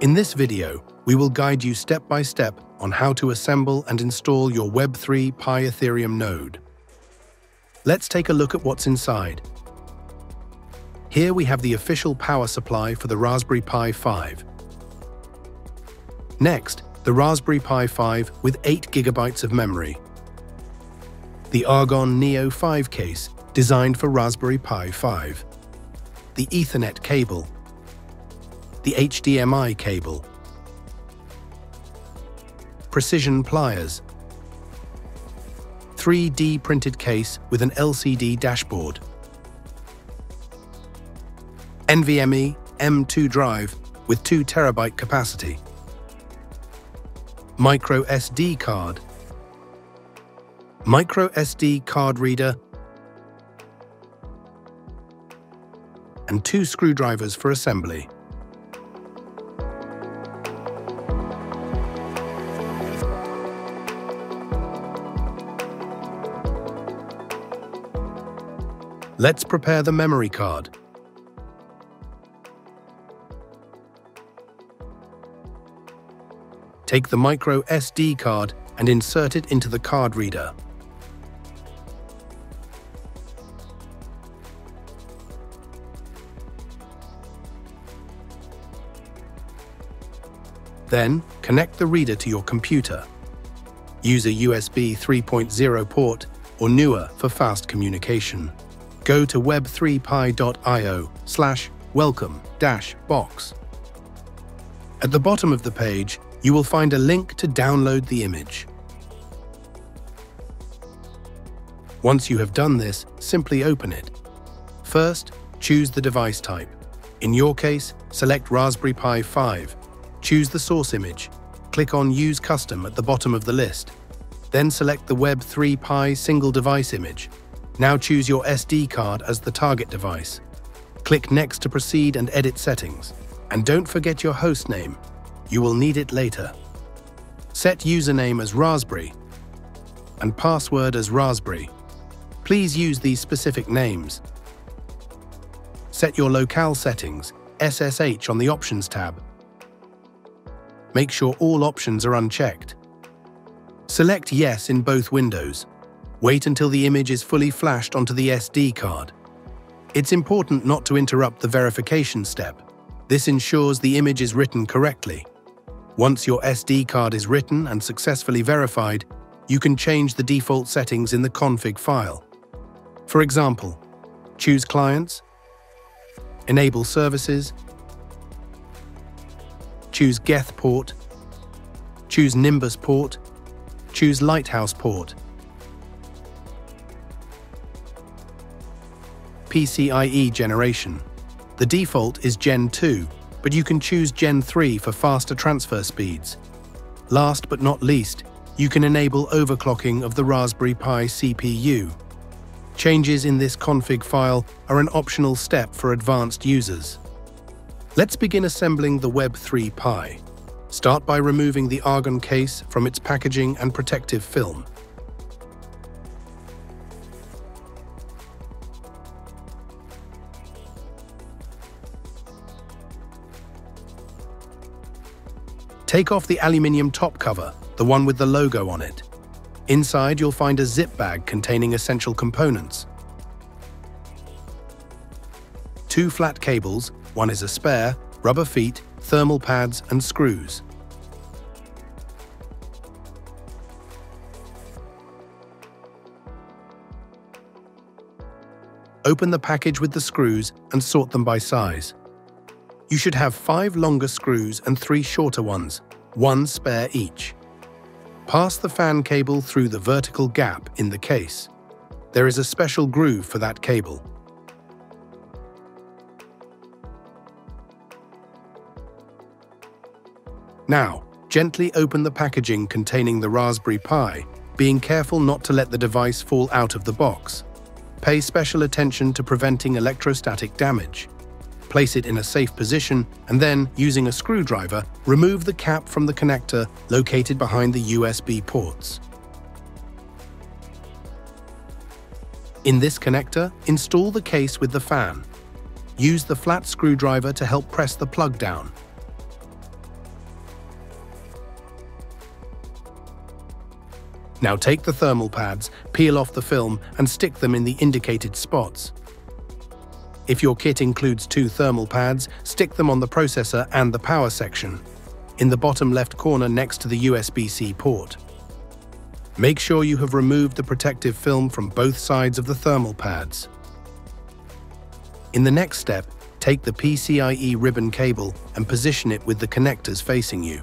In this video, we will guide you step by step on how to assemble and install your Web3Pi Ethereum node. Let's take a look at what's inside. Here we have the official power supply for the Raspberry Pi 5. Next, the Raspberry Pi 5 with 8 GB of memory. The Argon Neo 5 case, designed for Raspberry Pi 5. The Ethernet cable. The HDMI cable. Precision pliers. 3D printed case with an LCD dashboard. NVMe M2 drive with 2 TB capacity. Micro SD card. Micro SD card reader and 2 screwdrivers for assembly. Let's prepare the memory card. Take the micro SD card and insert it into the card reader. Then, connect the reader to your computer. Use a USB 3.0 port or newer for fast communication. Go to web3pi.io/welcome-box. At the bottom of the page, you will find a link to download the image. Once you have done this, simply open it. First, choose the device type. In your case, select Raspberry Pi 5. Choose the source image. Click on Use Custom at the bottom of the list. Then select the Web3Pi single device image. Now choose your SD card as the target device. Click Next to proceed and edit settings. And don't forget your host name. You will need it later. Set username as Raspberry and password as Raspberry. Please use these specific names. Set your locale settings, SSH, on the Options tab. Make sure all options are unchecked. Select Yes in both windows. Wait until the image is fully flashed onto the SD card. It's important not to interrupt the verification step. This ensures the image is written correctly. Once your SD card is written and successfully verified, you can change the default settings in the config file. For example, choose Clients, enable services, choose Geth port, choose Nimbus port, choose Lighthouse port. PCIe generation. The default is Gen 2, but you can choose Gen 3 for faster transfer speeds. Last but not least, you can enable overclocking of the Raspberry Pi CPU. Changes in this config file are an optional step for advanced users. Let's begin assembling the Web3Pi. Start by removing the Argon case from its packaging and protective film. Take off the aluminium top cover, the one with the logo on it. Inside, you'll find a zip bag containing essential components. 2 flat cables, one is a spare, rubber feet, thermal pads, and screws. Open the package with the screws and sort them by size. You should have 5 longer screws and 3 shorter ones, 1 spare each. Pass the fan cable through the vertical gap in the case. There is a special groove for that cable. Now, gently open the packaging containing the Raspberry Pi, being careful not to let the device fall out of the box. Pay special attention to preventing electrostatic damage. Place it in a safe position and then, using a screwdriver, remove the cap from the connector located behind the USB ports. In this connector, install the case with the fan. Use the flat screwdriver to help press the plug down. Now take the thermal pads, peel off the film, and stick them in the indicated spots. If your kit includes 2 thermal pads, stick them on the processor and the power section, in the bottom left corner next to the USB-C port. Make sure you have removed the protective film from both sides of the thermal pads. In the next step, take the PCIe ribbon cable and position it with the connectors facing you.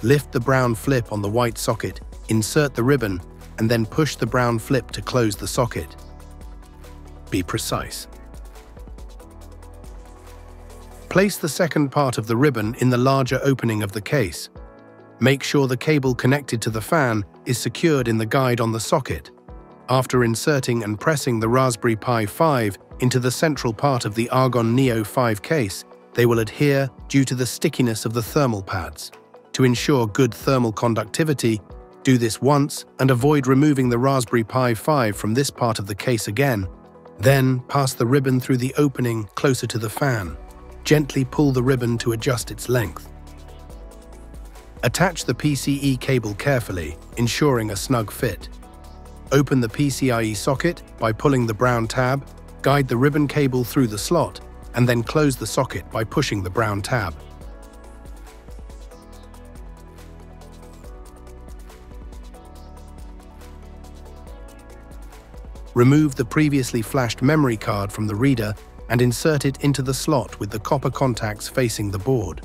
Lift the brown flip on the white socket, insert the ribbon, and then push the brown flip to close the socket. Be precise. Place the second part of the ribbon in the larger opening of the case. Make sure the cable connected to the fan is secured in the guide on the socket. After inserting and pressing the Raspberry Pi 5 into the central part of the Argon Neo 5 case, they will adhere due to the stickiness of the thermal pads. To ensure good thermal conductivity, do this once and avoid removing the Raspberry Pi 5 from this part of the case again. Then pass the ribbon through the opening closer to the fan. Gently pull the ribbon to adjust its length. Attach the PCE cable carefully, ensuring a snug fit. Open the PCIe socket by pulling the brown tab, guide the ribbon cable through the slot, and then close the socket by pushing the brown tab. Remove the previously flashed memory card from the reader and insert it into the slot with the copper contacts facing the board.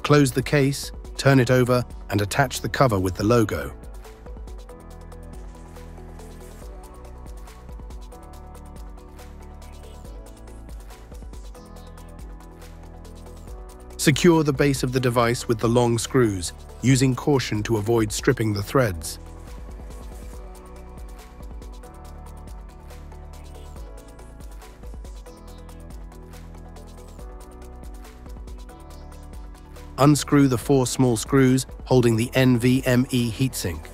Close the case, turn it over, and attach the cover with the logo. Secure the base of the device with the long screws, using caution to avoid stripping the threads. Unscrew the 4 small screws holding the NVMe heatsink.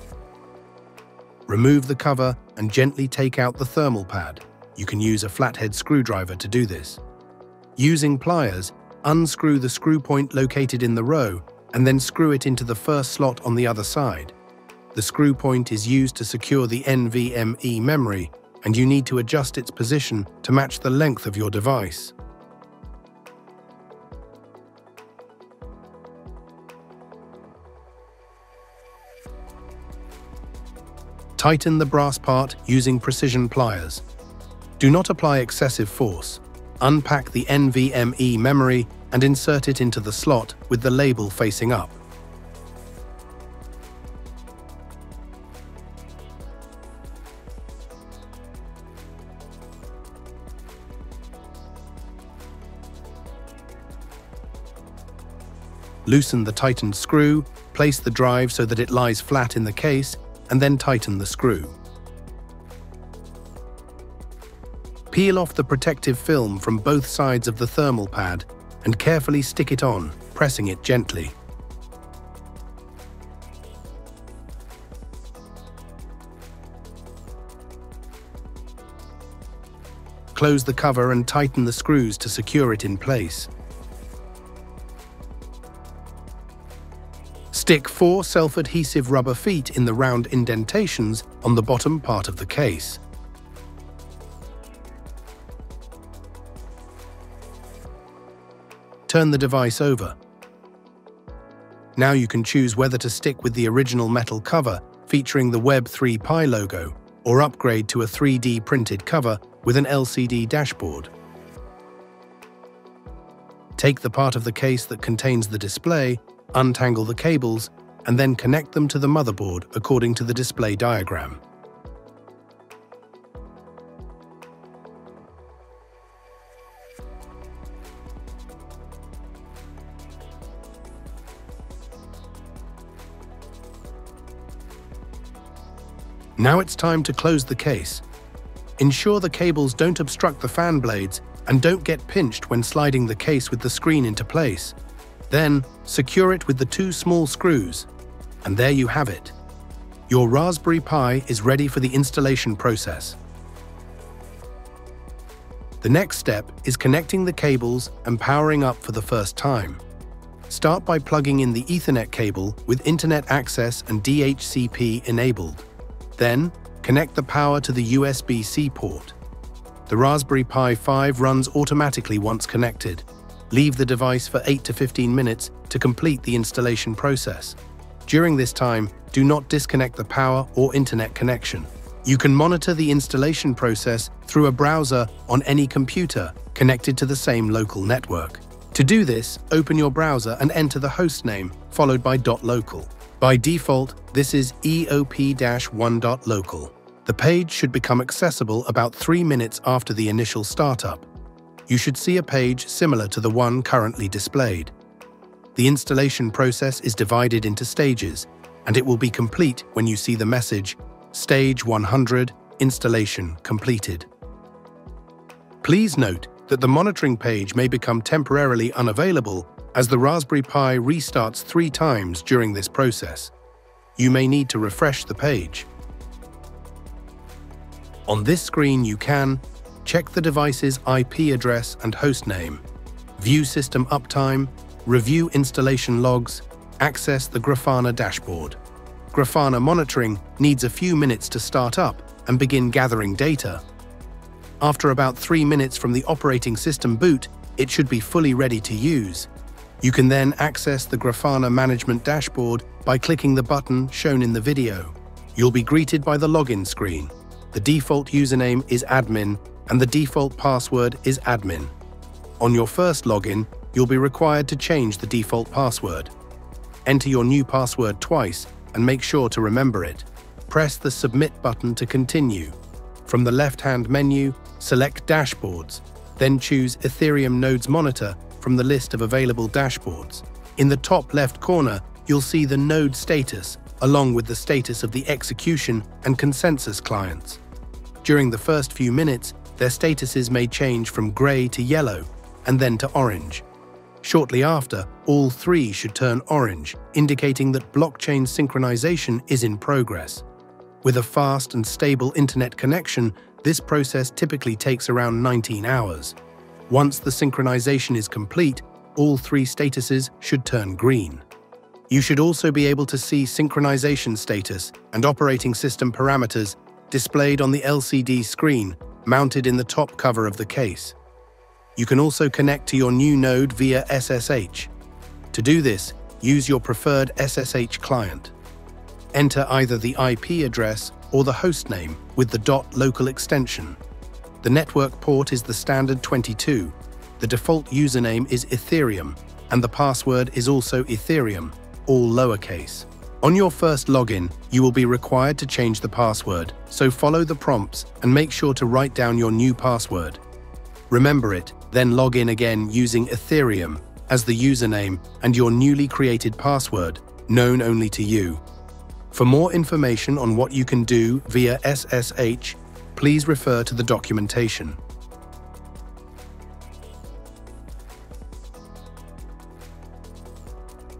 Remove the cover and gently take out the thermal pad. You can use a flathead screwdriver to do this. Using pliers, unscrew the screw point located in the row and then screw it into the first slot on the other side. The screw point is used to secure the NVMe memory, and you need to adjust its position to match the length of your device. Tighten the brass part using precision pliers. Do not apply excessive force. Unpack the NVMe memory and insert it into the slot with the label facing up. Loosen the tightened screw, place the drive so that it lies flat in the case, and then tighten the screw. Peel off the protective film from both sides of the thermal pad and carefully stick it on, pressing it gently. Close the cover and tighten the screws to secure it in place. Stick 4 self-adhesive rubber feet in the round indentations on the bottom part of the case. Turn the device over. Now you can choose whether to stick with the original metal cover featuring the Web3Pi logo or upgrade to a 3D printed cover with an LCD dashboard. Take the part of the case that contains the display, untangle the cables, and then connect them to the motherboard according to the display diagram. Now it's time to close the case. Ensure the cables don't obstruct the fan blades and don't get pinched when sliding the case with the screen into place. Then, secure it with the 2 small screws. And there you have it. Your Raspberry Pi is ready for the installation process. The next step is connecting the cables and powering up for the first time. Start by plugging in the Ethernet cable with Internet access and DHCP enabled. Then, connect the power to the USB-C port. The Raspberry Pi 5 runs automatically once connected. Leave the device for 8 to 15 minutes to complete the installation process. During this time, do not disconnect the power or internet connection. You can monitor the installation process through a browser on any computer connected to the same local network. To do this, open your browser and enter the host name, followed by .local. By default, this is eop-1.local. The page should become accessible about 3 minutes after the initial startup. You should see a page similar to the one currently displayed. The installation process is divided into stages, and it will be complete when you see the message, Stage 100, Installation Completed. Please note that the monitoring page may become temporarily unavailable as the Raspberry Pi restarts 3 times during this process. You may need to refresh the page. On this screen you can check the device's IP address and hostname, view system uptime, review installation logs, access the Grafana dashboard. Grafana monitoring needs a few minutes to start up and begin gathering data. After about 3 minutes from the operating system boot, it should be fully ready to use. You can then access the Grafana management dashboard by clicking the button shown in the video. You'll be greeted by the login screen. The default username is admin and the default password is admin. On your first login, you'll be required to change the default password. Enter your new password twice and make sure to remember it. Press the Submit button to continue. From the left-hand menu, select Dashboards, then choose Ethereum Nodes Monitor from the list of available dashboards. In the top left corner, you'll see the node status, along with the status of the execution and consensus clients. During the first few minutes, their statuses may change from gray to yellow, and then to orange. Shortly after, all 3 should turn orange, indicating that blockchain synchronization is in progress. With a fast and stable internet connection, this process typically takes around 19 hours. Once the synchronization is complete, all 3 statuses should turn green. You should also be able to see synchronization status and operating system parameters displayed on the LCD screen mounted in the top cover of the case. You can also connect to your new node via SSH. To do this, use your preferred SSH client. Enter either the IP address or the hostname with the .local extension. The network port is the standard 22. The default username is Ethereum, and the password is also Ethereum, all lowercase. On your first login, you will be required to change the password, so follow the prompts and make sure to write down your new password. Remember it, then log in again using Ethereum as the username and your newly created password, known only to you. For more information on what you can do via SSH, please refer to the documentation.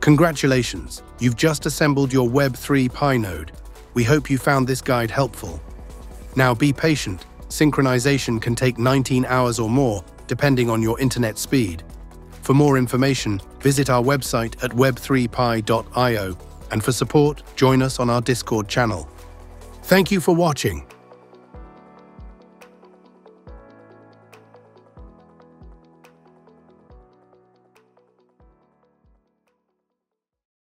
Congratulations! You've just assembled your Web3Pi node. We hope you found this guide helpful. Now be patient. Synchronization can take 19 hours or more, depending on your internet speed. For more information, visit our website at web3pi.io, and for support, join us on our Discord channel. Thank you for watching.